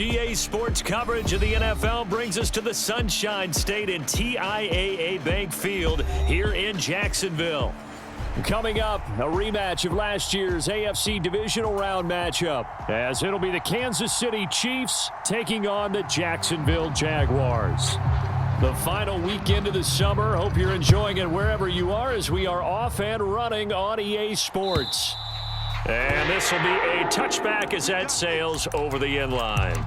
EA Sports coverage of the NFL brings us to the Sunshine State and TIAA Bank Field here in Jacksonville. Coming up, a rematch of last year's AFC Divisional Round matchup, as it'll be the Kansas City Chiefs taking on the Jacksonville Jaguars. The final weekend of the summer. Hope you're enjoying it wherever you are as we are off and running on EA Sports. And this will be a touchback as that sails over the end line.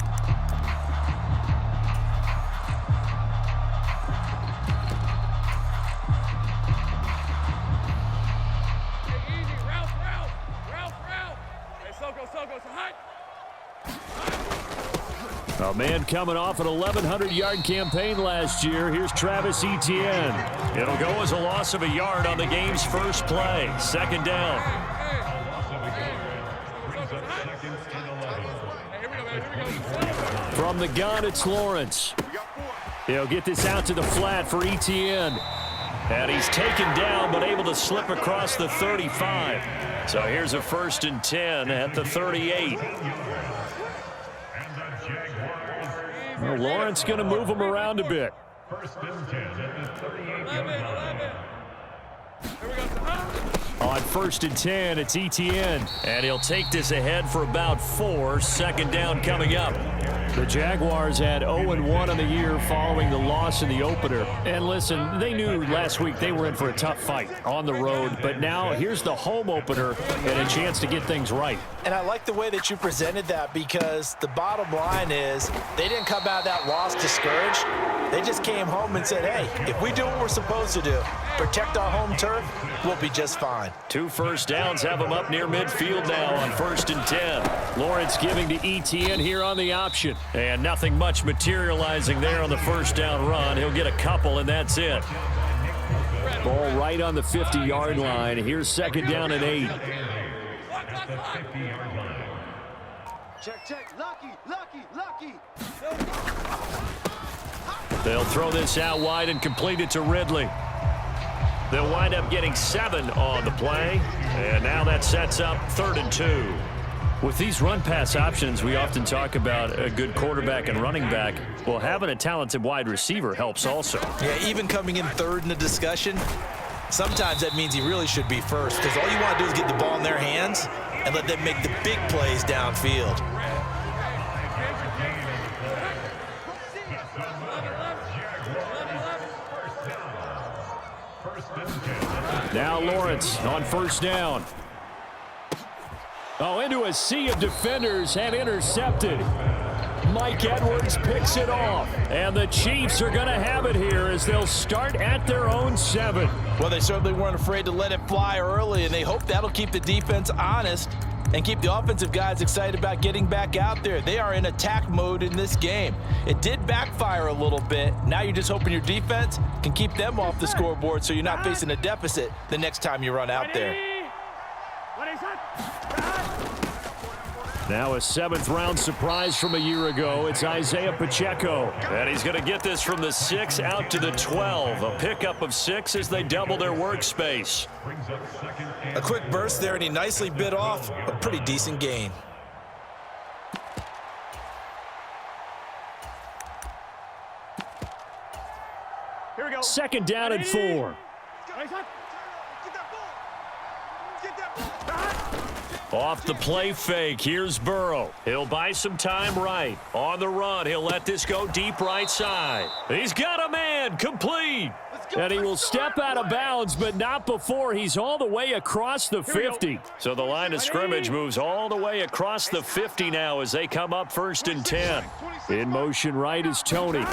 A man coming off an 1,100-yard campaign last year. Here's Travis Etienne. It'll go as a loss of a yard on the game's first play. Second down. From the gun, it's Lawrence. He'll get this out to the flat for Etienne. And he's taken down, but able to slip across the 35. So here's a 1st and 10 at the 38. Well, Lawrence going to move him around a bit. 1st and 10 at the 38-yard line. On 1st and 10, it's Etienne. And he'll take this ahead for about 4. Second down coming up. The Jaguars had 0-1 on the year following the loss in the opener. And listen, they knew last week they were in for a tough fight on the road. But now here's the home opener and a chance to get things right. And I like the way that you presented that, because the bottom line is they didn't come out of that loss discouraged. They just came home and said, hey, if we do what we're supposed to do, protect our home turf, we'll be just fine. 2 first downs have him up near midfield now on 1st and 10. Lawrence giving to Etienne here on the option. And nothing much materializing there on the first down run. He'll get a couple, and that's it. Ball right on the 50-yard line. Here's second down and 8. Check. Lucky. They'll throw this out wide and complete it to Ridley. They'll wind up getting 7 on the play. And now that sets up 3rd and 2. With these run-pass options, we often talk about a good quarterback and running back. Well, having a talented wide receiver helps also. Yeah, even coming in 3rd in the discussion, sometimes that means he really should be first, because all you want to do is get the ball in their hands and let them make the big plays downfield. Now Lawrence on 1st down. Oh, into a sea of defenders and intercepted. Mike Edwards picks it off. And the Chiefs are going to have it here as they'll start at their own 7. Well, they certainly weren't afraid to let it fly early, and they hope that'll keep the defense honest and keep the offensive guys excited about getting back out there. They are in attack mode in this game. It did backfire a little bit. Now you're just hoping your defense can keep them off the scoreboard so you're not facing a deficit the next time you run out there. Now a 7th-round surprise from a year ago. It's Isaiah Pacheco. And he's going to get this from the 6 out to the 12. A pickup of 6 as they double their workspace. A quick burst there, and he nicely bit off a pretty decent gain. Here we go. Second down and 4. Off the play fake, here's Burrow. He'll buy some time right. On the run, he'll let this go deep right side. He's got a man, complete. And he will step out of bounds, but not before he's all the way across the 50. So the line of scrimmage moves all the way across the 50 now as they come up 1st and 10. In motion right is Tony.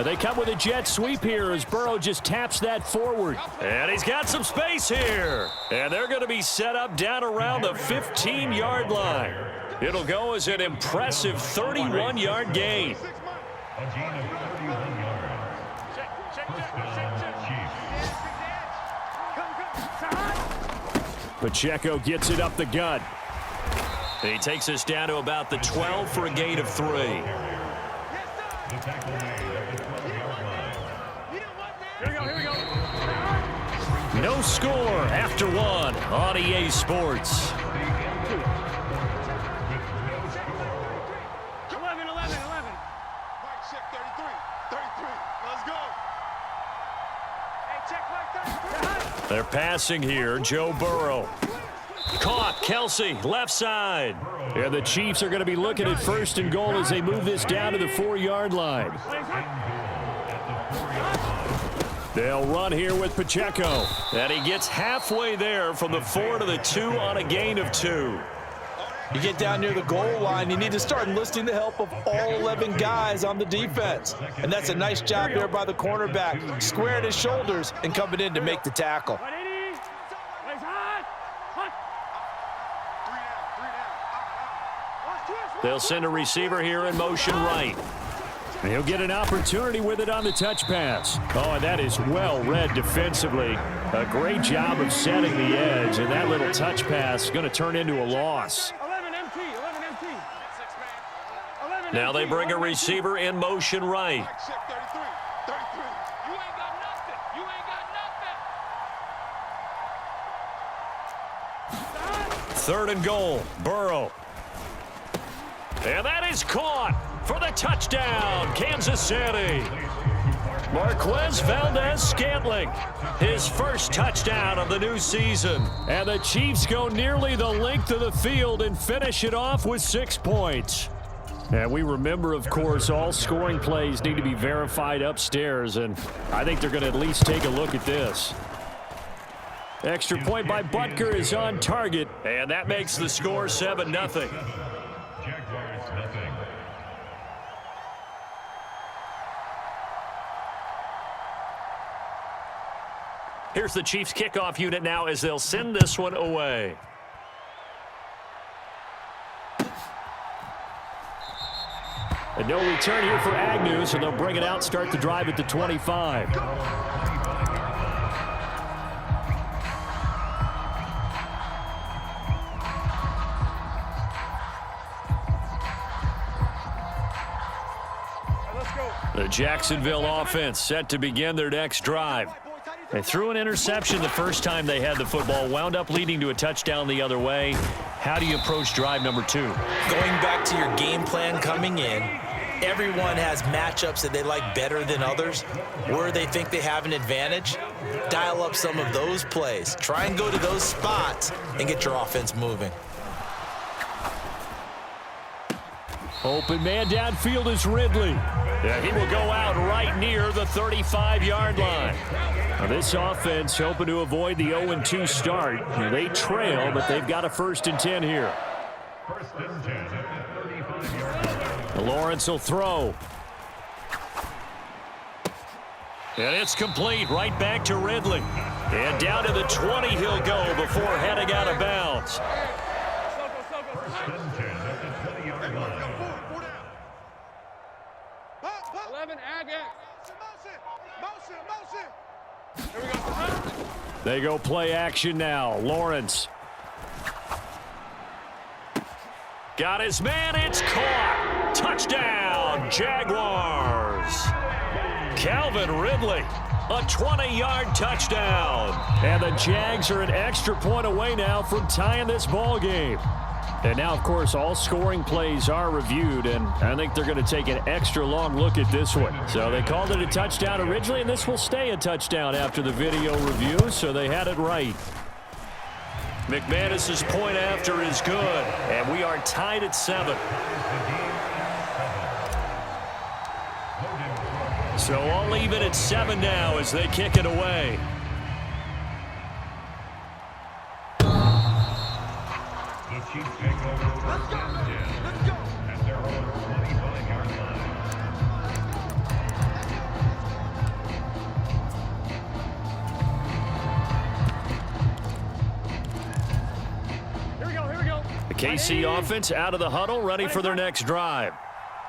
They come with a jet sweep here as Burrow just taps that forward. And he's got some space here. And they're going to be set up down around the 15-yard line. It'll go as an impressive 31-yard gain. Pacheco gets it up the gut. He takes us down to about the 12 for a gain of 3. No score after 1 on EA Sports. 11. They're passing here. Joe Burrow. Caught. Kelsey, left side. And the Chiefs are going to be looking at 1st and goal as they move this down to the 4-yard line. They'll run here with Pacheco. And he gets halfway there from the 4 to the 2 on a gain of 2. You get down near the goal line, you need to start enlisting the help of all 11 guys on the defense. And that's a nice job there by the cornerback. Squared his shoulders and coming in to make the tackle. They'll send a receiver here in motion right. And he'll get an opportunity with it on the touch pass. Oh, and that is well read defensively. A great job of setting the edge, and that little touch pass is going to turn into a loss. Now they bring a receiver in motion right. Third and goal, Burrow. And that is caught for the touchdown, Kansas City. Marquez Valdez-Scantling, his first touchdown of the new season. And the Chiefs go nearly the length of the field and finish it off with 6 points. And we remember, of course, all scoring plays need to be verified upstairs, and I think they're going to at least take a look at this. Extra point by Butker is on target, and that makes the score 7-0. Here's the Chiefs kickoff unit now as they'll send this one away. And no return here for Agnew, so they'll bring it out, start the drive at the 25. The Jacksonville offense set to begin their next drive. They threw an interception the first time they had the football, wound up leading to a touchdown the other way. How do you approach drive number 2? Going back to your game plan coming in, everyone has matchups that they like better than others. Where they think they have an advantage, dial up some of those plays. Try and go to those spots and get your offense moving. Open man downfield is Ridley. Yeah, he will go out right near the 35-yard line. Now this offense hoping to avoid the 0-2 start. They trail, but they've got a 1st and 10 here. Lawrence will throw. And it's complete right back to Ridley. And down to the 20 he'll go before heading out of bounds. 11 motion. There we go. They go play action now. Lawrence. Got his man. It's caught. Touchdown, Jaguars. Calvin Ridley. A 20-yard touchdown. And the Jags are an extra point away now from tying this ball game. And now, of course, all scoring plays are reviewed, and I think they're going to take an extra long look at this one. So they called it a touchdown originally, and this will stay a touchdown after the video review, so they had it right. McManus's point after is good, and we are tied at 7. So all even at 7 now as they kick it away. The KC offense out of the huddle, ready for their next drive.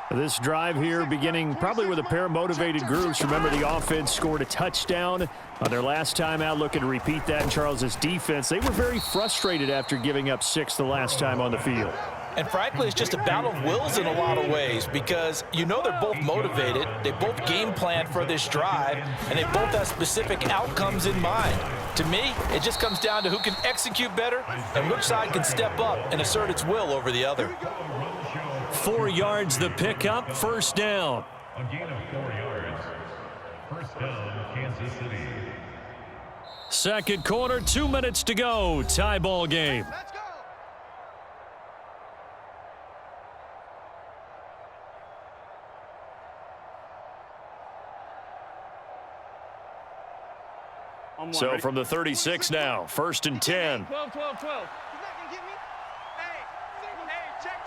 This drive here beginning probably with a pair of motivated groups. Remember, the offense scored a touchdown on their last time out. Looking to repeat that in Charles's defense. They were very frustrated after giving up 6 the last time on the field. And frankly, it's just a battle of wills in a lot of ways because you know they're both motivated. They both game plan for this drive, and they both have specific outcomes in mind. To me, it just comes down to who can execute better and which side can step up and assert its will over the other. 4 yards the pickup, 1st down. A gain of 4 yards. 1st down, Kansas City. Second quarter, 2 minutes to go. Tie ball game. Let's go. So from the 36 now, 1st and 10. 12, 12, 12. He's not gonna get me. Hey, check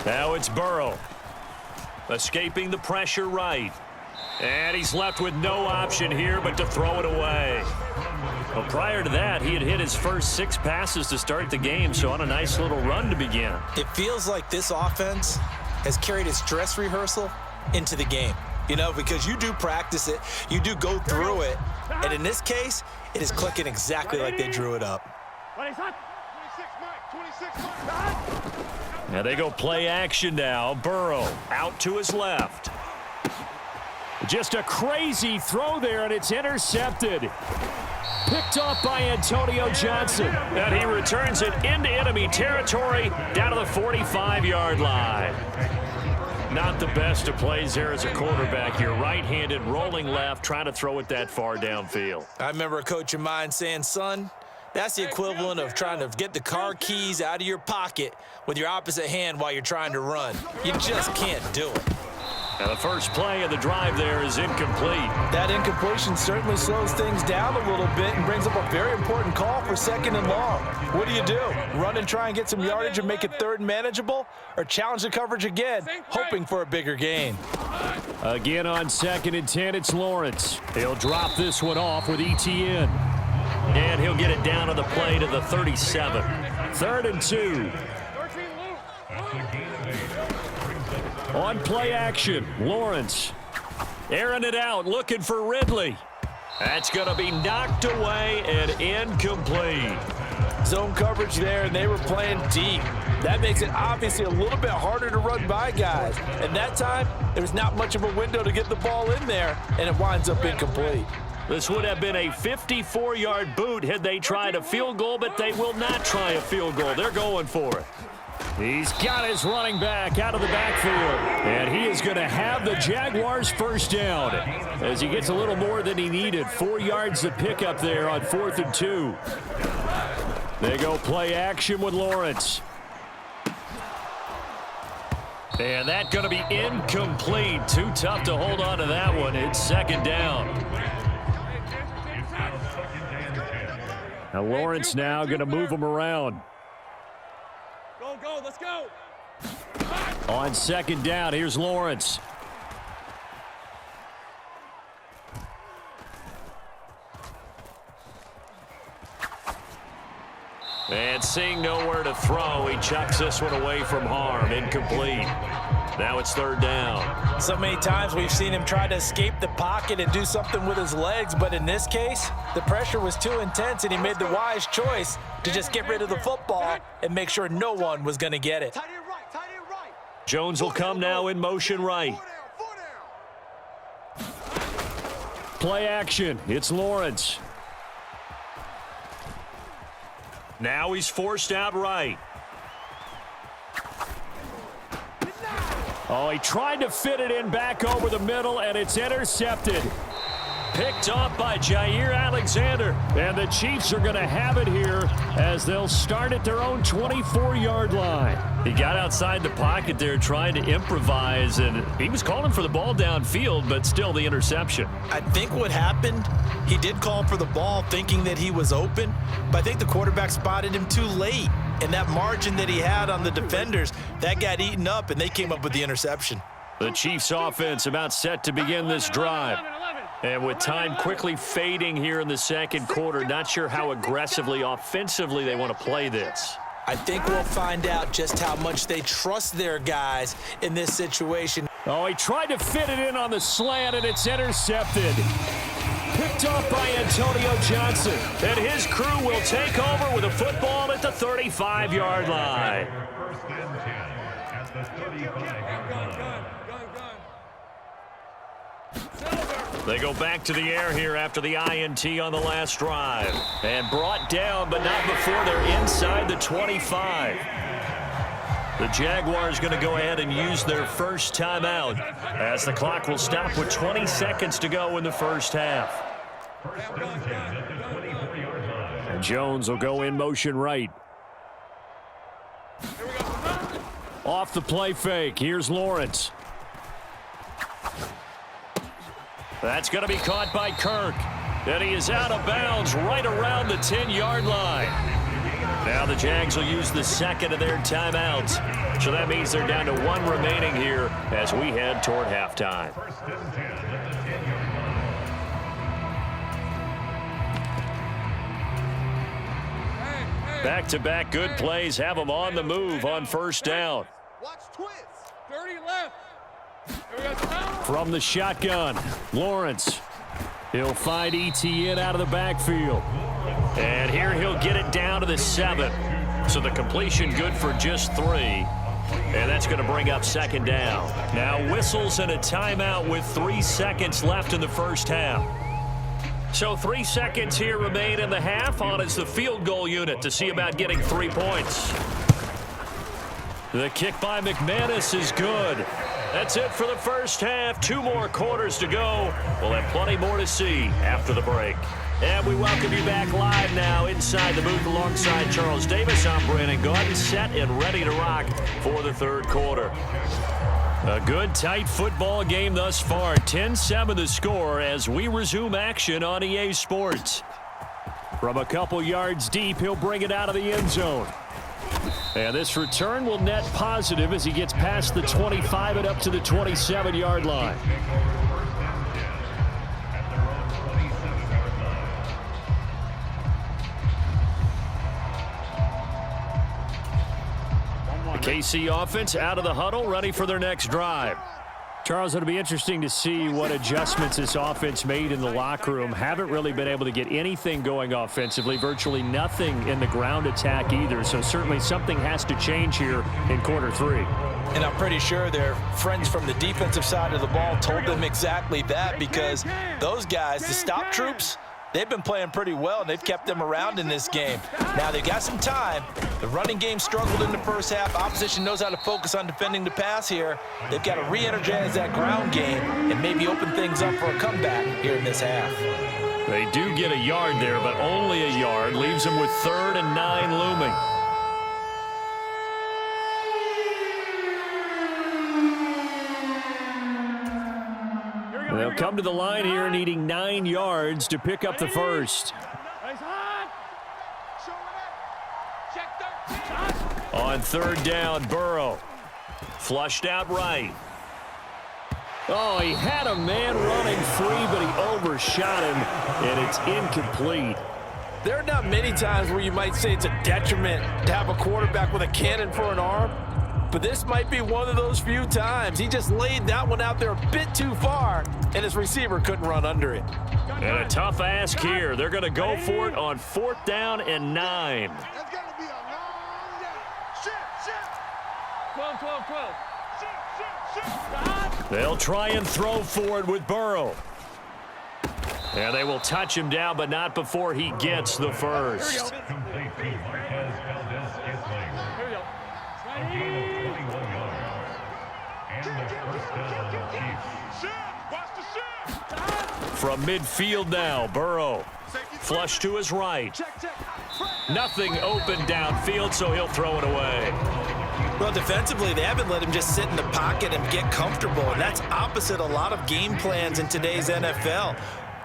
24. Now it's Burrow. Escaping the pressure right. And he's left with no option here but to throw it away. Well, prior to that, he had hit his first 6 passes to start the game, so on a nice little run to begin. It feels like this offense has carried its dress rehearsal into the game. You know, because you do practice it, you do go through it, and in this case, it is clicking exactly like they drew it up. 26, Mike. 26, Mike. Now they go play action now. Burrow out to his left. Just a crazy throw there, and it's intercepted. Picked off by Antonio Johnson. And he returns it into enemy territory down to the 45-yard line. Not the best of plays there as a quarterback. You're right-handed, rolling left, trying to throw it that far downfield. I remember a coach of mine saying, son, that's the equivalent of trying to get the car keys out of your pocket with your opposite hand while you're trying to run. You just can't do it. Now the first play of the drive there is incomplete. That incompletion certainly slows things down a little bit and brings up a very important call for 2nd and long. What do? Run and try and get some yardage and make it 3rd and manageable? Or challenge the coverage again, hoping for a bigger gain? Again on 2nd and 10, it's Lawrence. He'll drop this one off with ETN. And he'll get it down on the play to the 37. 3rd and 2. On play action, Lawrence. Airing it out, looking for Ridley. That's going to be knocked away and incomplete. Zone coverage there, and they were playing deep. That makes it obviously a little bit harder to run by guys. And that time, there was not much of a window to get the ball in there, and it winds up incomplete. This would have been a 54-yard boot had they tried a field goal, but they will not try a field goal. They're going for it. He's got his running back out of the backfield, and he is going to have the Jaguars first down as he gets a little more than he needed. 4 yards to pick up there on 4th and 2. They go play action with Lawrence. And that's going to be incomplete. Too tough to hold on to that one. It's 2nd down. Now Lawrence now going to move him around. Go, let's go. On 2nd down, here's Lawrence. And seeing nowhere to throw, he chucks this one away from harm. Incomplete. Now it's 3rd down. So many times we've seen him try to escape the pocket and do something with his legs, but in this case, the pressure was too intense and he made the wise choice to just get rid of the football and make sure no one was going to get it. Tight end right, tight end right. Jones will come now in motion right. 4 down. Play action. It's Lawrence. Now he's forced out right. Oh, he tried to fit it in back over the middle, and it's intercepted. Picked off by Jair Alexander. And the Chiefs are going to have it here as they'll start at their own 24-yard line. He got outside the pocket there trying to improvise, and he was calling for the ball downfield, but still the interception. I think what happened, he did call for the ball thinking that he was open, but I think the quarterback spotted him too late. And that margin that he had on the defenders, that got eaten up, and they came up with the interception. The Chiefs offense about set to begin this drive. And with time quickly fading here in the 2nd quarter, not sure how aggressively, offensively they want to play this. I think we'll find out just how much they trust their guys in this situation. Oh, he tried to fit it in on the slant, and it's intercepted. Picked off by Antonio Johnson. And his crew will take over with a football at the 35-yard line. They go back to the air here after the INT on the last drive. And brought down, but not before they're inside the 25. The Jaguars going to go ahead and use their first timeout as the clock will stop with 20 seconds to go in the first half. And Jones will go in motion right. Off the play fake. Here's Lawrence. That's going to be caught by Kirk. And he is out of bounds right around the 10-yard line. Now the Jags will use the second of their timeouts. So that means they're down to one remaining here as we head toward halftime. Back-to-back good plays have them on the move on first down. Watch twins. 30 left. Here we go. From the shotgun, Lawrence. He'll find ETN out of the backfield. And here he'll get it down to the 7. So the completion good for just 3. And that's going to bring up second down. Now whistles and a timeout with 3 seconds left in the first half. So 3 seconds here remain in the half. On is the field goal unit to see about getting 3 points. The kick by McManus is good. That's it for the first half. 2 more quarters to go. We'll have plenty more to see after the break. And we welcome you back live now inside the booth alongside Charles Davis. I'm Brandon Gordon, set and ready to rock for the third quarter. A good, tight football game thus far. 10-7 the score as we resume action on EA Sports. From a couple yards deep, he'll bring it out of the end zone. And this return will net positive as he gets past the 25 and up to the 27-yard line. The KC offense out of the huddle, ready for their next drive. Charles, it'll be interesting to see what adjustments this offense made in the locker room. Haven't really been able to get anything going offensively, virtually nothing in the ground attack either. So certainly something has to change here in quarter 3. And I'm pretty sure their friends from the defensive side of the ball told them exactly that, because those guys, the stop troops, they've been playing pretty well, and they've kept them around in this game. Now, they've got some time. The running game struggled in the first half. Opposition knows how to focus on defending the pass here. They've got to re-energize that ground game and maybe open things up for a comeback here in this half. They do get a yard there, but only a yard. Leaves them with 3rd and 9 looming. They'll come to the line here needing 9 yards to pick up the first. On 3rd down, Burrow. Flushed out right. Oh, he had a man running free, but he overshot him, and it's incomplete. There are not many times where you might say it's a detriment to have a quarterback with a cannon for an arm, but this might be one of those few times. He just laid that one out there a bit too far, and his receiver couldn't run under it. And a tough ask here. They're going to go for it on 4th down and 9. That's got to be a long day. Shift. 12. Shift. They'll try and throw for it with Burrow. And they will touch him down, but not before he gets the first. From midfield now, Burrow. Flush to his right. Nothing open downfield, so he'll throw it away. Well, defensively, they haven't let him just sit in the pocket and get comfortable, and that's opposite a lot of game plans in today's NFL.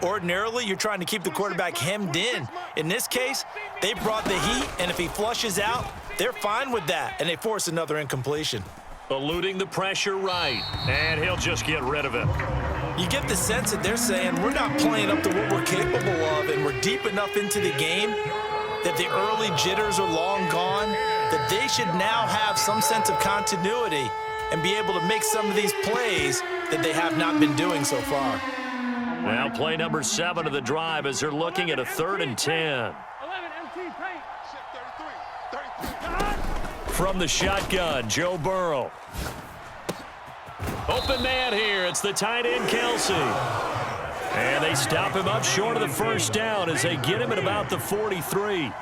Ordinarily, you're trying to keep the quarterback hemmed in. In this case, they brought the heat, and if he flushes out, they're fine with that, and they force another incompletion. Eluding the pressure right, and he'll just get rid of it. You get the sense that they're saying we're not playing up to what we're capable of, and we're deep enough into the game that the early jitters are long gone, that they should now have some sense of continuity and be able to make some of these plays that they have not been doing so far. Now play number 7 of the drive as they're looking at a 3rd and 10. 11 MT paint. Shift 33. From the shotgun, Joe Burrow. Open man here. It's the tight end, Kelsey. And they stop him up short of the first down as they get him at about the 43.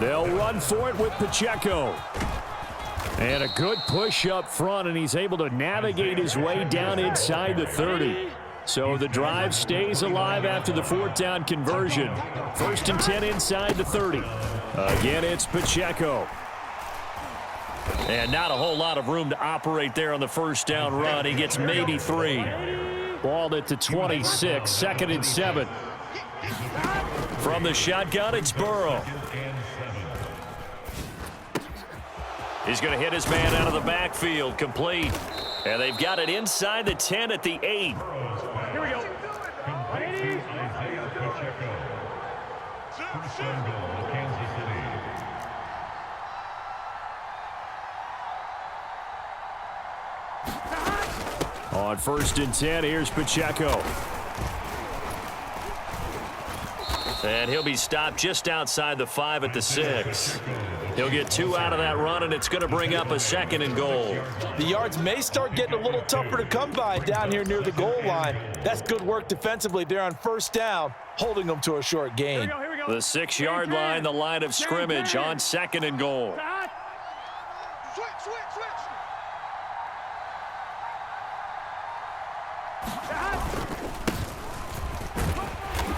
They'll run for it with Pacheco. And a good push up front, and he's able to navigate his way down inside the 30. So the drive stays alive after the fourth down conversion. 1st and 10 inside the 30. Again, it's Pacheco. And not a whole lot of room to operate there on the first down run. He gets maybe 3. Ball at the 26, 2nd and 7. From the shotgun, it's Burrow. He's going to hit his man out of the backfield, complete. And they've got it inside the 10 at the 8. Here we go. On 1st and 10, here's Pacheco. And he'll be stopped just outside the 5 at the 6. He'll get 2 out of that run, and it's going to bring up a 2nd and goal. The yards may start getting a little tougher to come by down here near the goal line. That's good work defensively there on 1st down, holding them to a short gain. Here we go. The 6-yard line, the line of scrimmage on 2nd and goal. Switch.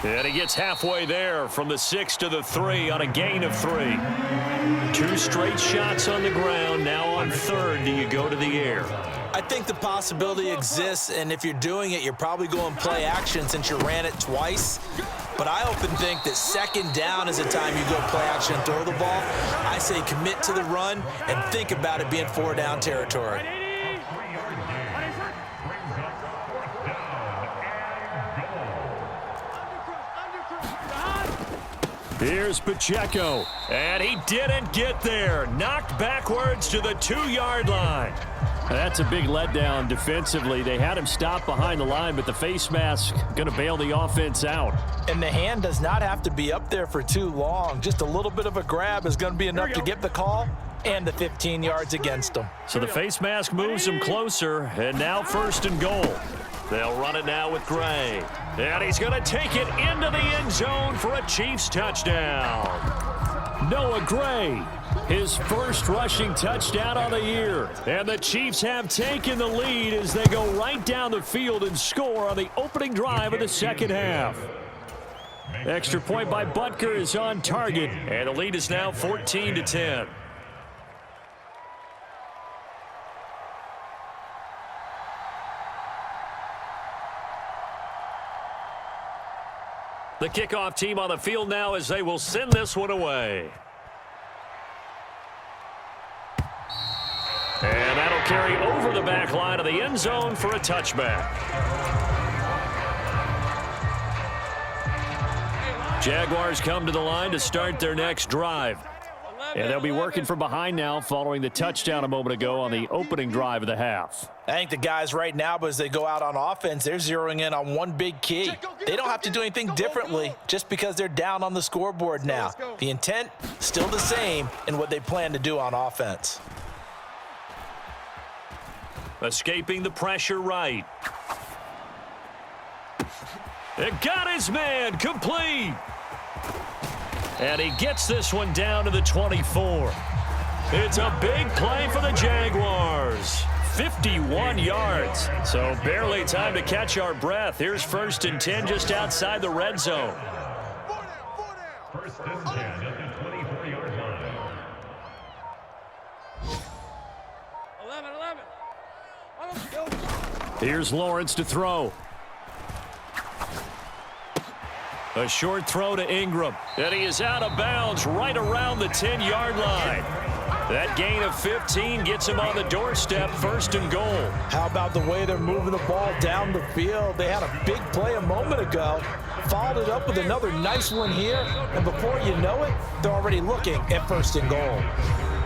And he gets halfway there from the 6 to the 3 on a gain of 3. 2 straight shots on the ground. Now on 3rd, do you go to the air? I think the possibility exists, and if you're doing it, you're probably going play action since you ran it twice. But I often think that 2nd down is the time you go play action and throw the ball. I say commit to the run and think about it being 4-down territory. Here's Pacheco, and he didn't get there. Knocked backwards to the 2-yard line. That's a big letdown defensively. They had him stopped behind the line, but the face mask going to bail the offense out. And the hand does not have to be up there for too long. Just a little bit of a grab is going to be enough to get the call and the 15 yards against them. So the face mask moves him closer, and now 1st and goal. They'll run it now with Gray. And he's going to take it into the end zone for a Chiefs touchdown. Noah Gray, his first rushing touchdown of the year. And the Chiefs have taken the lead as they go right down the field and score on the opening drive of the 2nd half. Extra point by Butker is on target, and the lead is now 14-10. The kickoff team on the field now as they will send this one away. And that'll carry over the back line of the end zone for a touchback. Jaguars come to the line to start their next drive. And they'll be working from behind now following the touchdown a moment ago on the opening drive of the half. I think the guys right now, as they go out on offense, they're zeroing in on one big key. They don't have to do anything differently just because they're down on the scoreboard now. The intent, still the same in what they plan to do on offense. Escaping the pressure right. It got his man, complete. And he gets this one down to the 24. It's a big play for the Jaguars. 51 yards. So barely time to catch our breath. Here's 1st and 10 just outside the red zone. 1st and 10 at the 24-yard line. 11. Here's Lawrence to throw. A short throw to Ingram. And he is out of bounds right around the 10-yard line. That gain of 15 gets him on the doorstep, 1st and goal. How about the way they're moving the ball down the field? They had a big play a moment ago. Followed it up with another nice one here. And before you know it, they're already looking at 1st and goal.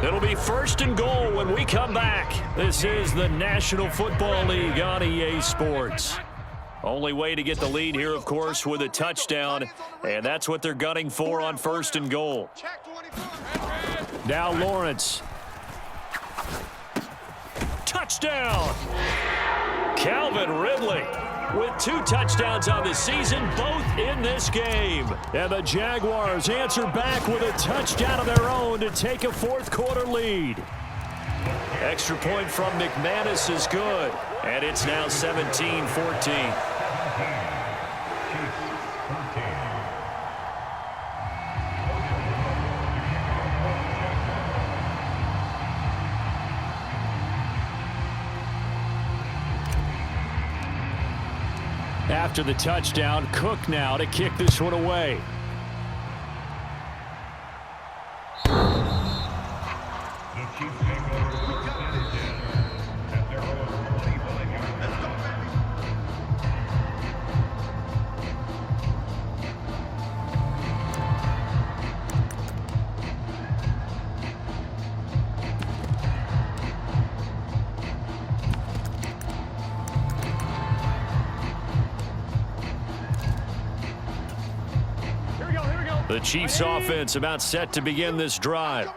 It'll be 1st and goal when we come back. This is the National Football League on EA Sports. Only way to get the lead here, of course, with a touchdown, and that's what they're gunning for on 1st and goal. Now Lawrence. Touchdown! Calvin Ridley with 2 touchdowns on the season, both in this game. And the Jaguars answer back with a touchdown of their own to take a 4th quarter lead. Extra point from McManus is good, and it's now 17-14. After the touchdown, Cook now to kick this one away. The Chiefs take over second and 10 at their own 45-yard line. The Chiefs offense about set to begin this drive.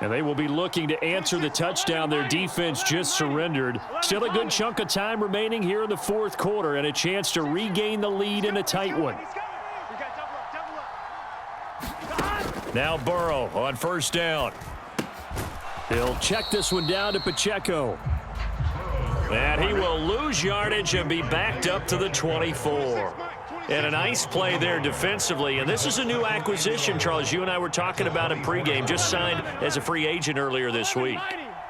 And they will be looking to answer the touchdown their defense just surrendered. Still a good chunk of time remaining here in the fourth quarter and a chance to regain the lead in a tight one. Now Burrow on first down. He'll check this one down to Pacheco. And he will lose yardage and be backed up to the 24. And a nice play there defensively. And this is a new acquisition, Charles. You and I were talking about it pregame. Just signed as a free agent earlier this week.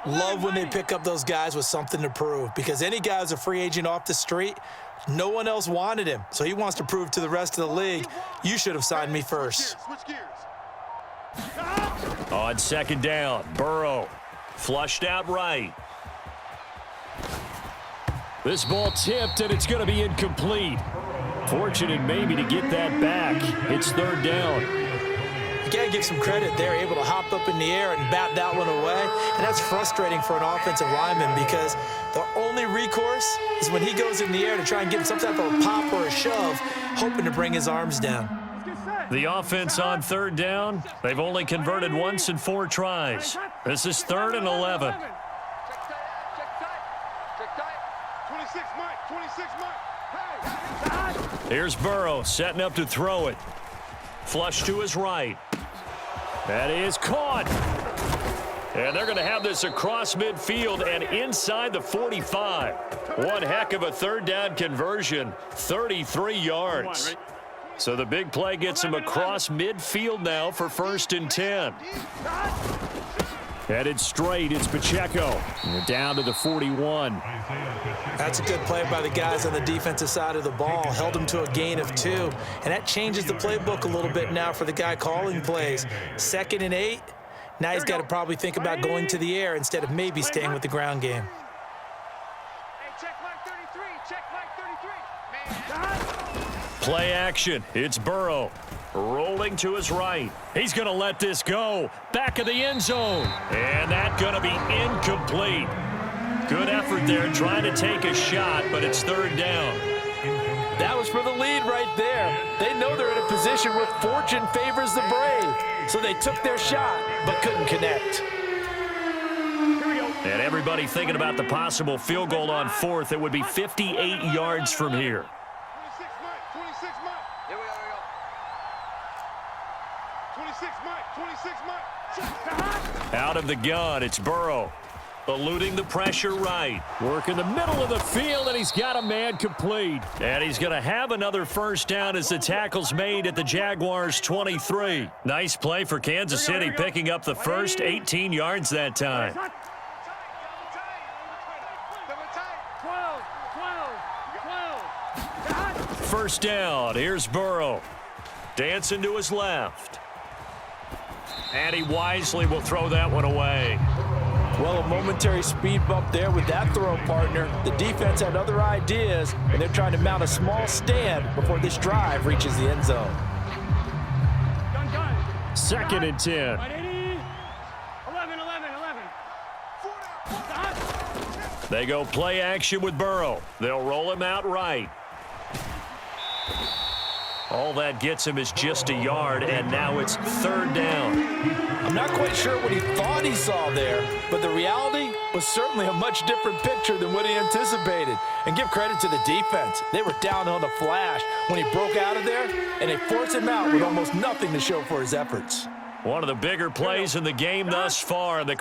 Love when they pick up those guys with something to prove, because any guy who's a free agent off the street, no one else wanted him. So he wants to prove to the rest of the league, you should have signed me first. On second down, Burrow flushed out right. This ball tipped, and it's going to be incomplete. Fortunate maybe to get that back. It's third down. You got to give some credit. They're able to hop up in the air and bat that one away. And that's frustrating for an offensive lineman, because the only recourse is when he goes in the air to try and get some type of a pop or a shove, hoping to bring his arms down. The offense on third down, they've only converted once in 4 tries. This is 3rd and 11. Here's Burrow setting up to throw it. Flush to his right. That is caught. And they're going to have this across midfield and inside the 45. One heck of a third down conversion, 33 yards. So the big play gets him across midfield now for 1st and 10. Headed straight, it's Pacheco. And down to the 41. That's a good play by the guys on the defensive side of the ball. Held him to a gain of 2. And that changes the playbook a little bit now for the guy calling plays. 2nd and 8. Now he's got to probably think about going to the air instead of maybe staying with the ground game. Play action. It's Burrow. Rolling to his right. He's going to let this go. Back of the end zone. And that's going to be incomplete. Good effort there trying to take a shot, but it's third down. That was for the lead right there. They know they're in a position where fortune favors the brave. So they took their shot, but couldn't connect. And everybody thinking about the possible field goal on 4th. It would be 58 yards from here. Out of the gun, it's Burrow. Eluding the pressure right. Working the middle of the field, and he's got a man complete. And he's going to have another first down as the tackle's made at the Jaguars' 23. Nice play for Kansas City, picking up the first 18 yards that time. 1st down, here's Burrow. Dancing to his left. And he wisely will throw that one away. Well, a momentary speed bump there with that throw, partner. The defense had other ideas, and they're trying to mount a small stand before this drive reaches the end zone. 2nd and 10. 11. They go play action with Burrow. They'll roll him out right. All that gets him is just a yard, and now it's third down. I'm not quite sure what he thought he saw there, but the reality was certainly a much different picture than what he anticipated. And give credit to the defense. They were down on the flash when he broke out of there, and they forced him out with almost nothing to show for his efforts. One of the bigger plays in the game thus far. The